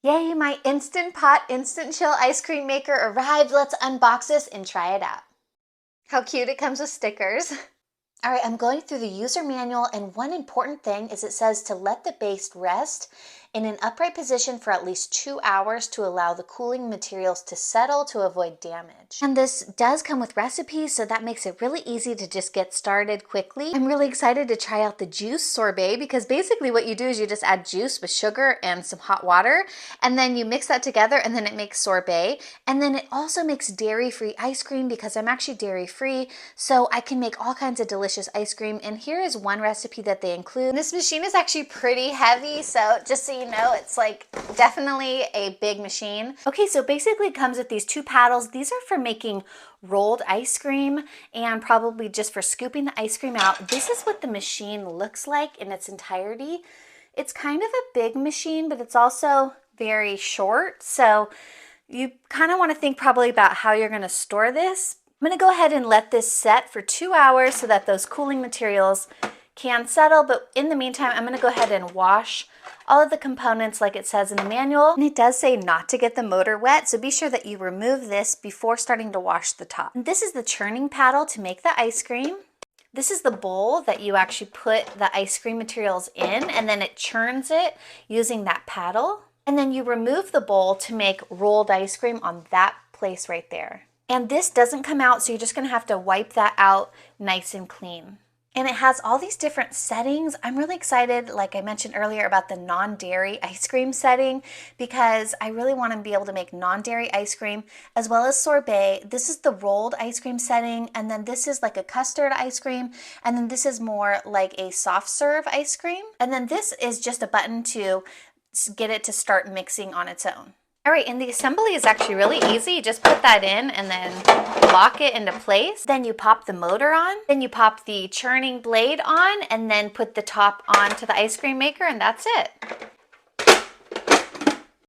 Yay, my Instant Pot InstantChill ice cream maker arrived. Let's unbox this and try it out. How cute, it comes with stickers. All right, I'm going through the user manual, and one important thing is it says to let the base rest in an upright position for at least 2 hours to allow the cooling materials to settle to avoid damage. And this does come with recipes, so that makes it really easy to just get started quickly. I'm really excited to try out the juice sorbet because basically what you do is you just add juice with sugar and some hot water, and then you mix that together and then it makes sorbet. And then it also makes dairy-free ice cream because I'm actually dairy-free, so I can make all kinds of delicious ice cream. And here is one recipe that they include. This machine is actually pretty heavy, so just so you know, it's like definitely a big machine. Okay, so basically it comes with these 2 paddles. These are for making rolled ice cream and probably just for scooping the ice cream out. This is what the machine looks like in its entirety. It's kind of a big machine, but it's also very short. So you kind of want to think probably about how you're going to store this. I'm going to go ahead and let this set for 2 hours so that those cooling materials can settle. But in the meantime, I'm going to go ahead and wash all of the components like it says in the manual. And it does say not to get the motor wet, so be sure that you remove this before starting to wash the top. And this is the churning paddle to make the ice cream. This is the bowl that you actually put the ice cream materials in, and then it churns it using that paddle. And then you remove the bowl to make rolled ice cream on that place right there. And this doesn't come out, so you're just gonna have to wipe that out nice and clean. And it has all these different settings. I'm really excited, like I mentioned earlier, about the non-dairy ice cream setting because I really want to be able to make non-dairy ice cream as well as sorbet. This is the rolled ice cream setting, and then this is like a custard ice cream, and then this is more like a soft serve ice cream. And then this is just a button to get it to start mixing on its own. All right, and the assembly is actually really easy. You just put that in and then lock it into place. Then you pop the motor on, then you pop the churning blade on, and then put the top onto the ice cream maker, and that's it.